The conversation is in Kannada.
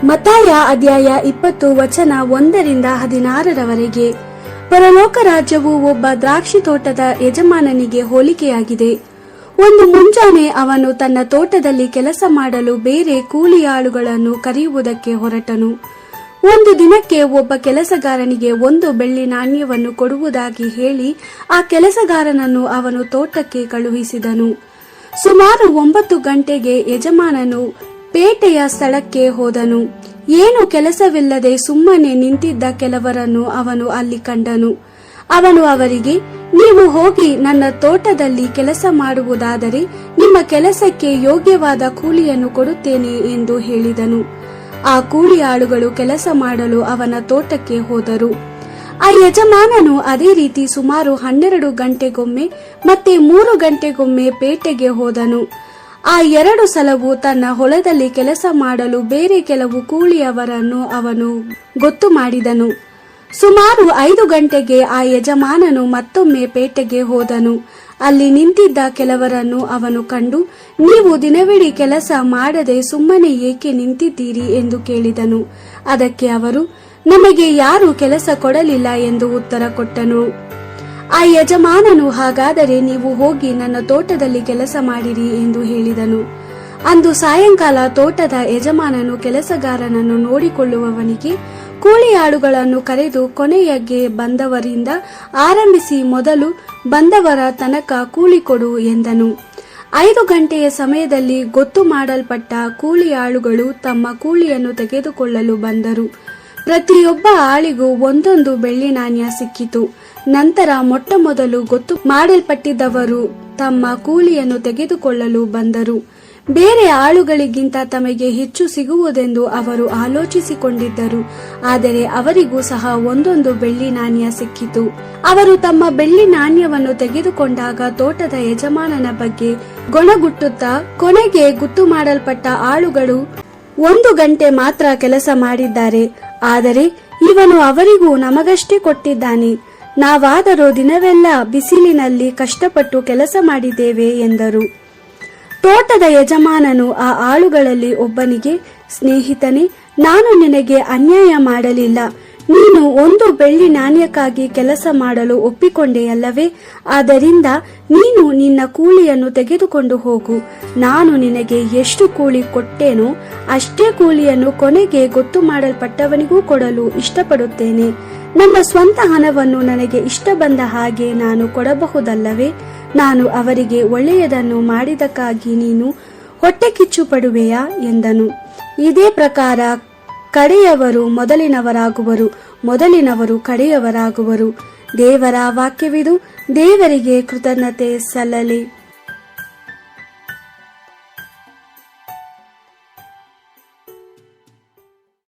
ಮತ್ತಾಯ ಅಧ್ಯಾಯ 20 ವಚನ 1-16 ಪರಲೋಕ ರಾಜ್ಯವು ಒಬ್ಬ ದ್ರಾಕ್ಷಿ ತೋಟದ ಯಜಮಾನನಿಗೆ ಹೋಲಿಕೆಯಾಗಿದೆ. ಒಂದು ಮುಂಜಾನೆ ಅವನು ತನ್ನ ತೋಟದಲ್ಲಿ ಕೆಲಸ ಮಾಡಲು ಬೇರೆ ಕೂಲಿಯಾಳುಗಳನ್ನು ಕರೆಯುವುದಕ್ಕೆ ಹೊರಟನು. ಒಂದು ದಿನಕ್ಕೆ ಒಬ್ಬ ಕೆಲಸಗಾರನಿಗೆ 1 ಬೆಳ್ಳಿ ನಾಣ್ಯವನ್ನು ಕೊಡುವುದಾಗಿ ಹೇಳಿ ಆ ಕೆಲಸಗಾರನನ್ನು ಅವನು ತೋಟಕ್ಕೆ ಕಳುಹಿಸಿದನು. ಸುಮಾರು 9 ಗಂಟೆಗೆ ಯಜಮಾನನು ಪೇಟೆಯ ಸ್ಥಳಕ್ಕೆ ಹೋದನು. ಏನು ಕೆಲಸವಿಲ್ಲದೆ ಸುಮ್ಮನೆ ನಿಂತಿದ್ದ ಕೆಲವರನ್ನು ಅವನು ಅಲ್ಲಿ ಕಂಡನು. ಅವನು ಅವರಿಗೆ, ನೀವು ಹೋಗಿ ನನ್ನ ತೋಟದಲ್ಲಿ ಕೆಲಸ ಮಾಡುವುದಾದರೆ ನಿಮ್ಮ ಕೆಲಸಕ್ಕೆ ಯೋಗ್ಯವಾದ ಕೂಲಿಯನ್ನು ಕೊಡುತ್ತೇನೆ ಎಂದು ಹೇಳಿದನು. ಆ ಕೂಲಿಯಾಳುಗಳು ಕೆಲಸ ಮಾಡಲು ಅವನ ತೋಟಕ್ಕೆ ಹೋದರು. ಆ ಯಜಮಾನನು ಅದೇ ರೀತಿ ಸುಮಾರು 12 ಗಂಟೆಗೊಮ್ಮೆ ಮತ್ತೆ 3 ಗಂಟೆಗೊಮ್ಮೆ ಪೇಟೆಗೆ ಹೋದನು. ಆ 2 ಸಲವೂ ತನ್ನ ಹೊಲದಲ್ಲಿ ಕೆಲಸ ಮಾಡಲು ಬೇರೆ ಕೆಲವು ಕೂಲಿಯವರನ್ನು ಅವನು ಗೊತ್ತು ಮಾಡಿದನು. ಸುಮಾರು 5 ಗಂಟೆಗೆ ಆ ಯಜಮಾನನು ಮತ್ತೊಮ್ಮೆ ಪೇಟೆಗೆ ಹೋದನು. ಅಲ್ಲಿ ನಿಂತಿದ್ದ ಕೆಲವರನ್ನು ಅವನು ಕಂಡು, ನೀವು ದಿನವಿಡೀ ಕೆಲಸ ಮಾಡದೆ ಸುಮ್ಮನೆ ಏಕೆ ನಿಂತಿದ್ದೀರಿ ಎಂದು ಕೇಳಿದನು. ಅದಕ್ಕೆ ಅವರು, ನಮಗೆ ಯಾರೂ ಕೆಲಸ ಕೊಡಲಿಲ್ಲ ಎಂದು ಉತ್ತರ ಕೊಟ್ಟನು. ಆ ಯಜಮಾನನು, ಹಾಗಾದರೆ ನೀವು ಹೋಗಿ ನನ್ನ ತೋಟದಲ್ಲಿ ಕೆಲಸ ಮಾಡಿರಿ ಎಂದು ಹೇಳಿದನು. ಅಂದು ಸಾಯಂಕಾಲ ತೋಟದ ಯಜಮಾನನು ಕೆಲಸಗಾರನನ್ನು ನೋಡಿಕೊಳ್ಳುವವನಿಗೆ ಕೂಲಿಯಾಳುಗಳನ್ನು ಕರೆದು ಕೊನೆಯಗೆ ಬಂದವರಿಂದ ಆರಂಭಿಸಿ ಮೊದಲು ಬಂದವರ ತನಕ ಕೂಲಿ ಕೊಡು ಎಂದನು. 5 ಗಂಟೆಯ ಸಮಯದಲ್ಲಿ ಗೊತ್ತು ಮಾಡಲ್ಪಟ್ಟ ಕೂಲಿಯಾಳುಗಳು ತಮ್ಮ ಕೂಲಿಯನ್ನು ತೆಗೆದುಕೊಳ್ಳಲು ಬಂದರು. ಪ್ರತಿಯೊಬ್ಬ ಆಳಿಗೂ 1 ಬೆಳ್ಳಿ ನಾಣ್ಯ ಸಿಕ್ಕಿತು. ನಂತರ ಮೊಟ್ಟಮೊದಲು ಗೊತ್ತು ಮಾಡಲ್ಪಟ್ಟಿದ್ದವರು ತಮ್ಮ ಕೂಲಿಯನ್ನು ತೆಗೆದುಕೊಳ್ಳಲು ಬಂದರು. ಬೇರೆ ಆಳುಗಳಿಗಿಂತ ತಮಗೆ ಹೆಚ್ಚು ಸಿಗುವುದೆಂದು ಅವರು ಆಲೋಚಿಸಿಕೊಂಡಿದ್ದರು. ಆದರೆ ಅವರಿಗೂ ಸಹ 1 ಬೆಳ್ಳಿ ನಾಣ್ಯ ಸಿಕ್ಕಿತು. ಅವರು ತಮ್ಮ ಬೆಳ್ಳಿ ನಾಣ್ಯವನ್ನು ತೆಗೆದುಕೊಂಡಾಗ ತೋಟದ ಯಜಮಾನನ ಬಗ್ಗೆ ಗೊಣಗುಟ್ಟುತ್ತಾ, ಕೊನೆಗೆ ಗುತ್ತು ಮಾಡಲ್ಪಟ್ಟ ಆಳುಗಳು 1 ಗಂಟೆ ಮಾತ್ರ ಕೆಲಸ ಮಾಡಿದ್ದಾರೆ, ಆದರೆ ಇವನು ಅವರಿಗೂ ನಮಗಷ್ಟೇ ಕೊಟ್ಟಿದ್ದಾನೆ. ನಾವಾದರೂ ದಿನವೆಲ್ಲ ಬಿಸಿಲಿನಲ್ಲಿ ಕಷ್ಟಪಟ್ಟು ಕೆಲಸ ಮಾಡಿದ್ದೇವೆ ಎಂದರು. ತೋಟದ ಯಜಮಾನನು ಆ ಆಳುಗಳಲ್ಲಿ ಒಬ್ಬನಿಗೆ, ಸ್ನೇಹಿತನೇ, ನಾನು ನಿನಗೆ ಅನ್ಯಾಯ ಮಾಡಲಿಲ್ಲ. ನೀನು 1 ಬೆಳ್ಳಿ ನಾಣ್ಯಕ್ಕಾಗಿ ಕೆಲಸ ಮಾಡಲು ಒಪ್ಪಿಕೊಂಡೆಯಲ್ಲವೇ? ಆದ್ದರಿಂದ ನೀನು ನಿನ್ನ ಕೂಲಿಯನ್ನು ತೆಗೆದುಕೊಂಡು ಹೋಗು. ನಾನು ನಿನಗೆ ಎಷ್ಟು ಕೂಲಿ ಕೊಟ್ಟೇನೋ ಅಷ್ಟೇ ಕೂಲಿಯನ್ನು ಕೊನೆಗೆ ಗೊತ್ತು ಮಾಡಲ್ಪಟ್ಟವನಿಗೂ ಕೊಡಲು ಇಷ್ಟಪಡುತ್ತೇನೆ. ನನ್ನ ಸ್ವಂತ ಹಣವನ್ನು ನನಗೆ ಇಷ್ಟ ಬಂದ ಹಾಗೆ ನಾನು ಕೊಡಬಹುದಲ್ಲವೇ? ನಾನು ಅವರಿಗೆ ಒಳ್ಳೆಯದನ್ನು ಮಾಡಿದಕ್ಕಾಗಿ ನೀನು ಹೊಟ್ಟೆ ಕಿಚ್ಚು ಪಡುವೆಯಾ ಎಂದನು. ಇದೇ ಪ್ರಕಾರ ಕಡೆಯವರು ಮೊದಲಿನವರಾಗುವರು, ಮೊದಲಿನವರು ಕಡೆಯವರಾಗುವರು. ದೇವರ ವಾಕ್ಯವಿದು. ದೇವರಿಗೆ ಕೃತಜ್ಞತೆ ಸಲ್ಲಲಿ.